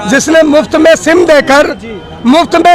जिसने मुफ्त में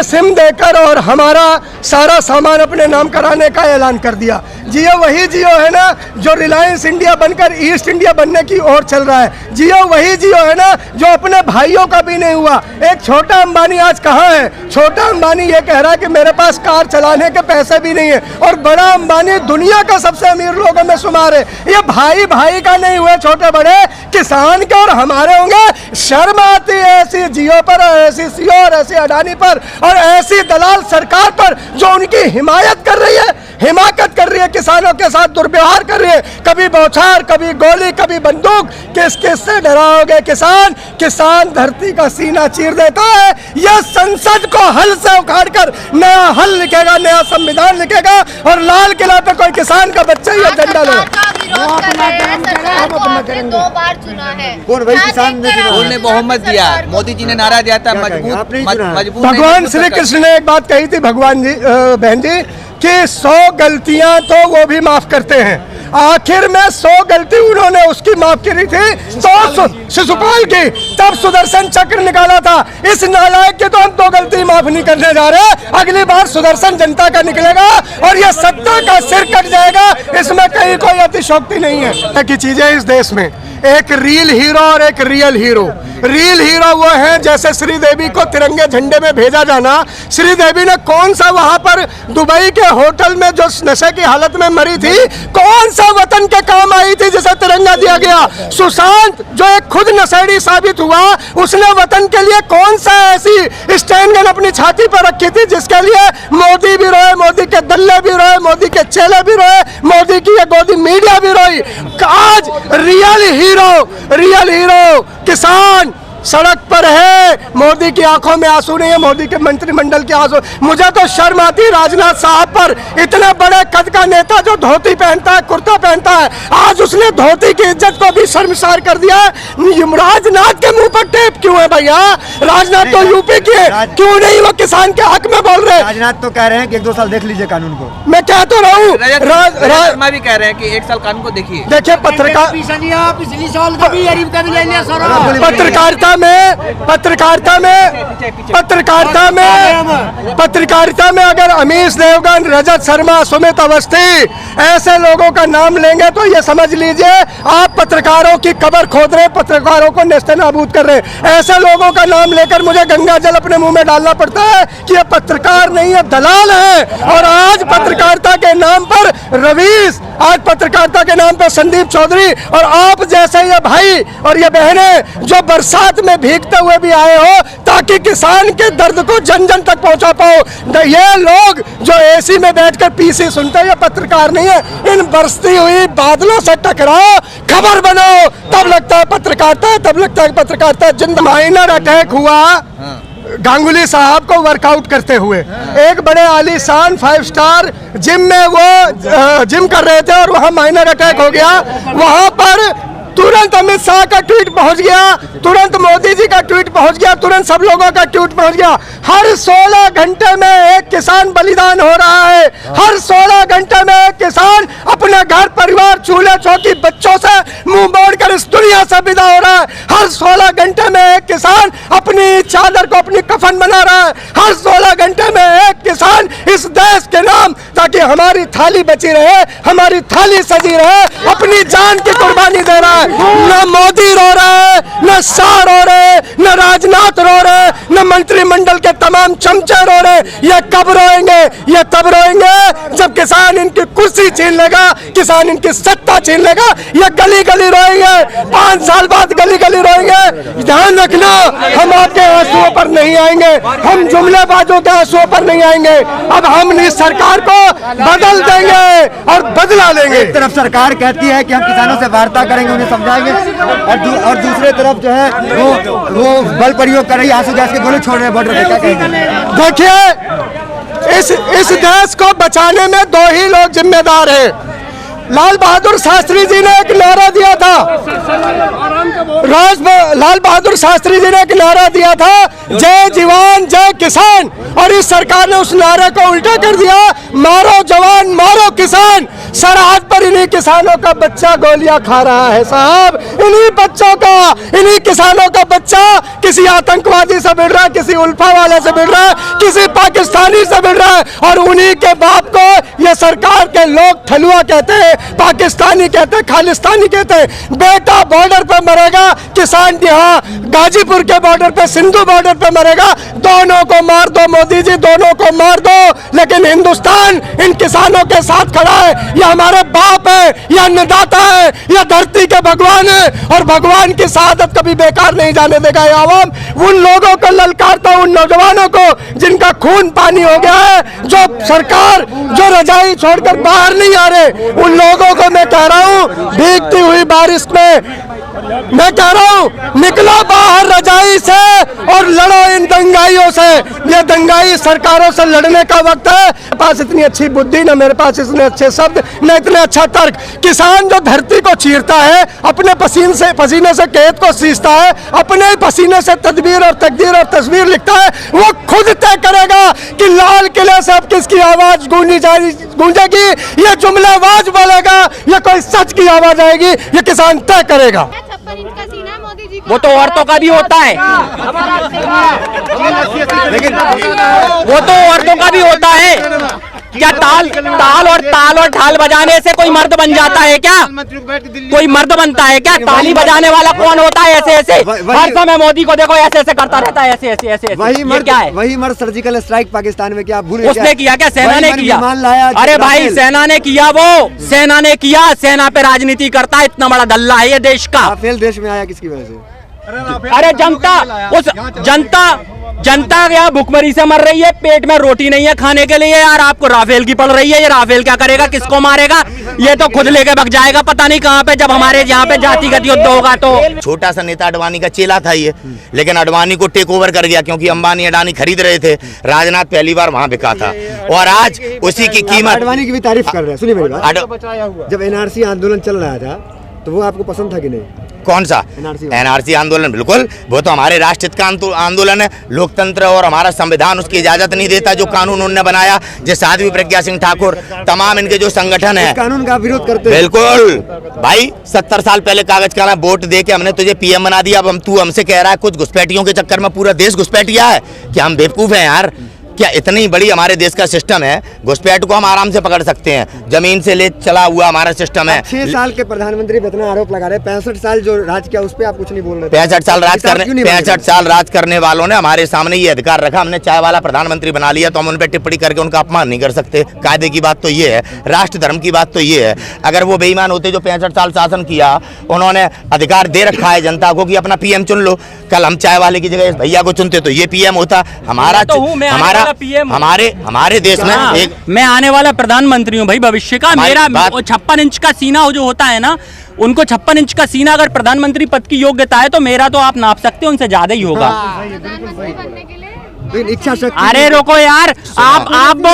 सिम देकर और हमारा सारा सामान अपने नाम कराने का ऐलान कर दिया। जियो वही जियो है ना जो रिलायंस इंडिया बनकर ईस्ट इंडिया बनने की ओर चल रहा है। जियो वही जियो है ना जो अपने भाइयों का भी नहीं हुआ। एक छोटा अंबानी आज कहाँ है? छोटा अंबानी ये कह रहा है कि मेरे पास कार चलाने के पैसे भी नहीं है, और बड़ा अंबानी दुनिया का सबसे अमीर लोगों में शुमार है। ये भाई भाई का नहीं हुए, छोटे बड़े किसान के और हमारे होंगे। शर्म आती है ऐसी जियो पर, ऐसी सीओ और ऐसी अडानी पर, और ऐसी दलाल सरकार पर जो उनकी हिमाकत कर रही है, किसानों के साथ दुर्व्यवहार कर रही है। कभी बौछार, कभी गोली, कभी बंदूक। किससे डराओगे किसान धरती का सीना चीर देता है। यह संसद को हल से उखाड़कर नया हल लिखेगा, नया संविधान लिखेगा, और लाल किला पे कोई किसान का बच्चा या झंडा लेगा। दो बार चुना है, कौन भाई किसान ने बहुमत दिया। मोदी जी ने नारा दिया था मजबूत। भगवान श्री कृष्ण ने एक बात कही थी, भगवान जी बहन जी, कि 100 गलतियां तो वो भी माफ करते हैं। आखिर में 100 गलती उन्होंने उसकी माफ करी थी तो शिशुपाल की, तब सुदर्शन चक्र निकाला था। इस नालायक की तो हम 2 गलती माफ नहीं करने जा रहे। अगली बार सुदर्शन जनता का निकलेगा और ये सत्ता का सिर कट जाएगा। इसमें कहीं कोई अतिशोक्ति नहीं है कि चीजें इस देश में एक रियल हीरो और एक रियल हीरो। रियल हीरो वो है जैसे श्रीदेवी को तिरंगे झंडे में भेजा जाना। श्रीदेवी ने कौन सा वहां पर दुबई के होटल में जो नशे की हालत में मरी थी, कौन सा वतन के काम आई थी जिसे तिरंगा दिया गया? सुशांत जो एक खुद नशेड़ी साबित हुआ, उसने वतन के लिए कौन सा ऐसी स्टैंड गन अपनी छाती पर रखी थी जिसके लिए मोदी भी रोए, मोदी के दल्ले भी रोए, मोदी के चेले भी रोए, मोदी की ये गोदी मीडिया भी रोई। आज रियल हीरो किसान सड़क पर है। मोदी की आंखों में आंसू नहीं है, मोदी के मंत्रिमंडल के आंसू। मुझे तो शर्म आती राजनाथ साहब पर। इतने बड़े कद का नेता जो धोती पहनता है, कुर्ता पहनता है, आज उसने धोती की इज्जत को भी शर्मसार कर दिया। राजनाथ के मुंह पर टेप क्यों है भैया? राजनाथ तो यूपी के, क्यों नहीं वो किसान के हक में बोल रहे? राजनाथ तो कह रहे हैं कि 1-2 साल देख लीजिए कानून को। मैं कह तो रहा हूँ, शर्मा भी कह रहे हैं कि 1 साल कानून को देखिए। देखिए पत्रकारिता में अगर अमीश देवगन, रजत शर्मा, सुमित अवस्थी ऐसे लोगों का नाम लेंगे तो ये समझ लीजिए आप पत्रकारों की कब्र खोद रहे, पत्रकारों को नेस्तनाबूद कर रहे। ऐसे लोगों का नाम लेकर मुझे गंगा जल अपने मुंह में डालना पड़ता है कि ये पत्रकार नहीं है, दलाल है। और आज पत्रकारिता के नाम पर रवीश, आज पत्रकारिता के नाम पर संदीप चौधरी और आप जैसे ये भाई और ये बहनें जो बरसात में भीगते हुए भी आए हो ताकि किसान के दर्द को जन जन तक पहुंचा पाओ। ये लोग जो एसी में बैठकर पीसी सुनते हैं, ये पत्रकार नहीं है। इन बरसती हुई बादलों से टकराओ, खबर बनाओ, तब लगता है पत्रकारिता, तब लगता है पत्रकारिता। जिन माइनर अटैक हुआ गांगुली साहब को वर्कआउट करते हुए, एक बड़े आलीशान 5 स्टार जिम में वो जिम कर रहे थे और वहां माइनर अटैक हो गया। वहां पर तुरंत अमित शाह का ट्वीट पहुंच गया, तुरंत मोदी जी का ट्वीट पहुंच गया, तुरंत सब लोगों का ट्वीट पहुंच गया। हर 16 घंटे में एक किसान बलिदान हो रहा है। हर 16 घंटे में एक किसान अपने घर परिवार, चूल्हे चौकी, बच्चों से मुंह मोड़कर इस दुनिया से विदा हो रहा है। हर 16 घंटे में एक किसान अपनी चादर को अपनी कफन बना रहा है। हर 16 घंटे में एक किसान इस देश के नाम, ताकि हमारी थाली बची रहे, हमारी थाली सजी रहे, अपनी जान की कुर्बानी दे रहा है। न मोदी रो रहा है, न शाह रो रहे, न राजनाथ रो रहे, न मंत्रिमंडल के तमाम चमचे रो रहे। ये कब रोएंगे? ये तब रोएंगे जब किसान इनकी कुर्सी छीन लेगा, किसान इनकी सत्ता छीन लेगा। ये गली गली रोएंगे, 5 साल बाद गली गली रोएंगे। ध्यान रखना, हम आपके आंसुओं पर नहीं आएंगे, हम जुमलेबाजों के आंसुओं पर नहीं आएंगे। अब हम इस सरकार को बदल देंगे और बदला लेंगे। एक तरफ सरकार कहती है कि हम किसानों से वार्ता करेंगे, उन्हें समझाएंगे, और दूसरे तरफ जो है वो बल प्रयोग कर रही है, आंसू गैस के गोले छोड़ रहे हैं बॉर्डर पे। क्या कहेंगे? देखिए, इस देश को बचाने में 2 ही लोग जिम्मेदार हैं। लाल बहादुर शास्त्री जी ने एक नारा दिया था, लाल बहादुर शास्त्री जी ने एक नारा दिया था, जय जवान जय किसान, और इस सरकार ने उस नारे को उल्टा कर दिया, मारो जवान मारो किसान। सरहद पर इन्हीं किसानों का बच्चा गोलियां खा रहा है साहब। इन्हीं बच्चों का, इन्हीं किसानों का बच्चा किसी आतंकवादी से मिल रहा है, किसी उल्फा वाले से मिल रहा है, किसी पाकिस्तानी से मिल रहा है, और उन्हीं के बाप को ये सरकार के लोग ठलुआ कहते हैं, पाकिस्तानी कहते हैं, खालिस्तानी कहते हैं। बेटा बॉर्डर पर मरेगा, किसान यहाँ गाजीपुर के बॉर्डर पे, सिंधु बॉर्डर पे मरेगा। दोनों को मार दो मोदी जी, दोनों को मार दो, लेकिन हिंदुस्तान इन किसानों के साथ खड़ा है। ये हमारे बाप है, ये अन्नदाता है, ये धरती के भगवान है, और भगवान की शहादत कभी बेकार नहीं जाने देगा ये आवाम। उन लोगों को ललकारता, उन नौजवानों को जिनका खून पानी हो गया है, जो सरकार, जो रजाई छोड़कर बाहर नहीं आ रहे, उन लोगों को मैं कह रहा हूं, भीगती हुई बारिश में मैं कह रहा हूं, निकलो बाहर रजाई से और लड़ो इन दंगाइयों से। ये दंगाई सरकारों से लड़ने का वक्त है। मेरे पास इतनी अच्छी बुद्धि, न मेरे पास इतने अच्छे शब्द, न इतने अच्छा तर्क। किसान जो धरती को चीरता है, अपने पसीने से खेत को सींचता है, अपने पसीने से तदबीर और तकदीर और तस्वीर लिखता है, वो खुद तय करेगा कि लाल किले से अब किसकी आवाज गूंजेगी, ये जुमलेबाज बोलेगा या कोई सच की आवाज आएगी, ये किसान तय करेगा। 56 इंच का सीना मोदी जी वो तो औरतों का भी होता है, लेकिन वो तो औरतों का भी होता है। क्या ताल और ढाल बजाने से कोई मर्द बन जाता है क्या? कोई मर्द बनता है क्या? ताली बजाने वाला कौन होता है? ऐसे हर समय मोदी को देखो ऐसे करता रहता है, ऐसे। वही मर्द, क्या है? वही मर्द सर्जिकल स्ट्राइक पाकिस्तान में, क्या आप भूल गए? उसने किया क्या? सेना ने किया। अरे भाई सेना ने किया, वो सेना ने किया। सेना पे राजनीति करता है, इतना बड़ा दल्ला है ये देश का। राफेल देश में आया किसकी वजह से? अरे जनता क्या भुखमरी से मर रही है, पेट में रोटी नहीं है खाने के लिए यार। आपको राफेल की पड़ रही है, ये राफेल क्या करेगा, किसको मारेगा? ये तो खुद लेके भग जाएगा पता नहीं कहां पे, जब हमारे यहाँ पे जातिगत युद्ध होगा तो। छोटा सा नेता अडवाणी का चेला था ये, लेकिन अडवाणी को टेक ओवर कर गया, क्योंकि अंबानी अडानी खरीद रहे थे। राजनाथ पहली बार वहां बिका था, और आज उसी की कीमत। अडवाणी की भी तारीफ कर रहे हैं, सुनिए मेरी बात। जब एनआरसी आंदोलन चल रहा था तो वो आपको पसंद था कि नहीं? कौन सा एनआरसी आंदोलन? बिल्कुल, वो तो हमारे राष्ट्रहित का आंदोलन है। लोकतंत्र और हमारा संविधान उसकी इजाजत नहीं देता। जो कानून उन्होंने बनाया, जैसे साध्वी प्रज्ञा सिंह ठाकुर, तमाम इनके जो संगठन है, कानून का विरोध करते हैं। बिल्कुल भाई, 70 साल पहले कागज का वोट दे के हमने तुझे पीएम बना दिया। अब तू हमसे कह रहा है कुछ घुसपैठियों के चक्कर में पूरा देश घुसपैठिया है? क्या हम बेवकूफ हैं यार? क्या इतनी बड़ी हमारे देश का सिस्टम है, घुसपैठ को हम आराम से पकड़ सकते हैं। जमीन से ले चला हुआ हमारा सिस्टम है। 6 साल के प्रधानमंत्री पे इतना आरोप लगा रहे हैं, 65 साल जो राज किया उस पे आप कुछ नहीं बोल रहे? 65 साल राज करने वालों ने हमारे सामने ये अधिकार रखा, हमने चाय वाला प्रधानमंत्री बना लिया, तो हम उन पर टिप्पणी करके उनका अपमान नहीं कर सकते। कायदे की बात तो ये है, राष्ट्र धर्म की बात तो ये है। अगर वो बेईमान होते जो 65 साल शासन किया, उन्होंने अधिकार दे रखा है जनता को कि अपना पीएम चुन लो, कल हम चाय वाले की जगह इस भैया को चुनते तो ये पीएम होता। हमारे देश में एक मैं आने वाला प्रधानमंत्री हूँ भाई भविष्य का। मेरा 56 इंच का सीना जो होता है ना, उनको 56 इंच का सीना अगर प्रधानमंत्री पद की योग्यता है तो मेरा तो आप नाप सकते हो, उनसे ज्यादा ही होगा। प्रधानमंत्री बनने के लिए इच्छा शक्ति। अरे रोको यार, आप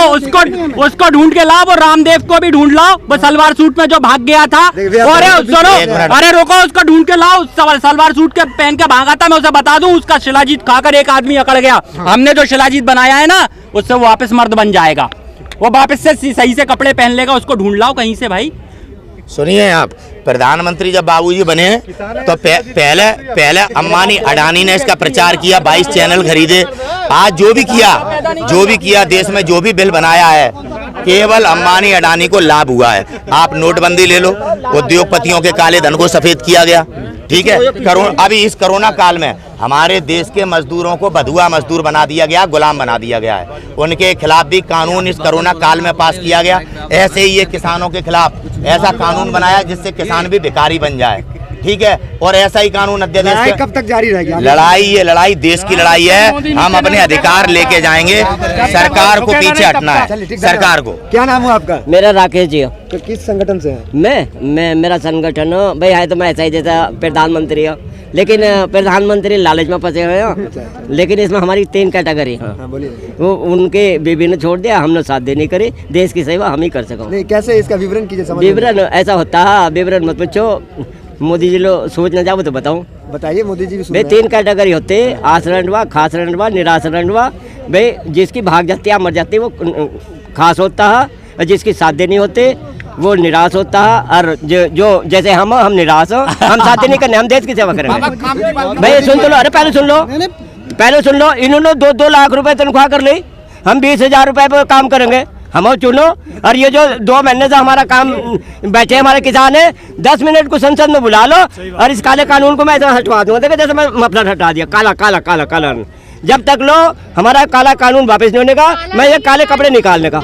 उसको ढूंढ के लाओ, वो रामदेव को भी ढूंढ लाओ, वो सलवार सूट में जो भाग गया था। अरे रोको, उसको ढूंढ के लाओ, सलवार सूट के पहन के भागा था। मैं उसे बता दूं, उसका शिलाजीत खाकर एक आदमी अकड़ गया। हमने जो शिलाजीत बनाया है ना, उससे वो वापस मर्द बन जाएगा, वो वापस से सही से कपड़े पहन लेगा। उसको ढूंढ लाओ कहीं से भाई। सुनिए, आप प्रधानमंत्री जब बाबूजी बने तो पहले अंबानी अडानी ने इसका प्रचार किया, 22 चैनल खरीदे। आज जो भी किया देश में, जो भी बिल बनाया है, केवल अंबानी अडानी को लाभ हुआ है। आप नोटबंदी ले लो, उद्योगपतियों के काले धन को सफेद किया गया, ठीक है। अभी इस कोरोना काल में हमारे देश के मजदूरों को बधुआ मजदूर बना दिया गया, गुलाम बना दिया गया है। उनके खिलाफ भी कानून इस कोरोना काल में पास किया गया। ऐसे ही ये किसानों के खिलाफ ऐसा कानून बनाया जिससे किसान भी भिखारी बन जाए, ठीक है। और ऐसा ही कानून अध्यादेश कब तक जारी रहेगी? लड़ाई देश की लड़ाई है। हम अपने अधिकार लेके जाएंगे, सरकार को पीछे हटना है। सरकार को। क्या नाम है आपका? मेरा राकेश जी। तो किस संगठन से है? मैं मेरा संगठन भाई है तो मैं ऐसा ही जैसा प्रधानमंत्री हूँ, लेकिन प्रधानमंत्री लालच में फंसे हुए हैं। लेकिन इसमें हमारी 3 कैटेगरी है। वो उनके विभिन्न छोड़ दिया, हमने साथ देने करे, देश की सेवा हम ही कर सको। नहीं, कैसे इसका विवरण कीजिए। विवरण ऐसा होता है, विवरण मत पूछो, मोदी जी लोग सोच न जाओ तो बताऊं। बताइए, मोदी जी भी भाई 3 कैटेगरी होते, आश्रयवा, खासरवा, निराश्रयवा। भाई जिसकी भाग जाती है, मर जाती है, वो खास होता है, और जिसकी साथ देनी होते वो निराश होता है, और जो जैसे हम निराश हो, हम शादी नहीं करने, हम देश की सेवा करेंगे। भाई सुन तो लो, अरे पहले सुन लो, इन्होंने 2-2 लाख रुपए तनख्वाह कर ली, हम 20,000 रुपए पर काम करेंगे, हम चुनो। और ये जो 2 महीने से हमारा काम बैठे हमारे किसान है, 10 मिनट को संसद में बुला लो और इस काले कानून को मैं हटवा दूंगा। देखो जैसे मैं मफलर हटा दिया, काला काला काला काला, जब तक लो हमारा काला कानून वापस नहीं होने का, मैं ये काले कपड़े निकालने का,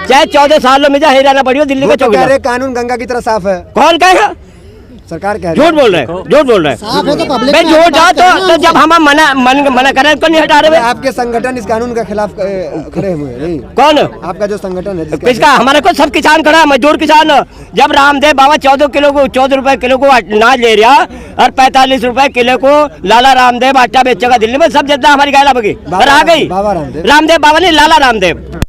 चाहे 14 साल में मुझे रहना पड़ी हो दिल्ली में चौकी। कानून गंगा की तरह साफ है, कौन कहेगा? सरकार कह रही झूठ बोल रहे हैं, झूठ बोल रहे हैं। भाई झूठ जाओ तो जब हम मना करें तो नहीं हटा रहे। आपके संगठन इस कानून के खिलाफ खड़े हुए हैं नहीं? कौन? आपका जो संगठन है किसका? हमारे को सब किसान खड़ा है, मजदूर किसान। जब रामदेव बाबा 14 रुपए किलो को अनाज ले रहा और 45 रुपए किलो को लाला रामदेव आटा बेचेगा दिल्ली में, सब जनता हमारी गाय लगी और आ गई। बाबा रामदेव, रामदेव बाबा नहीं, लाला रामदेव।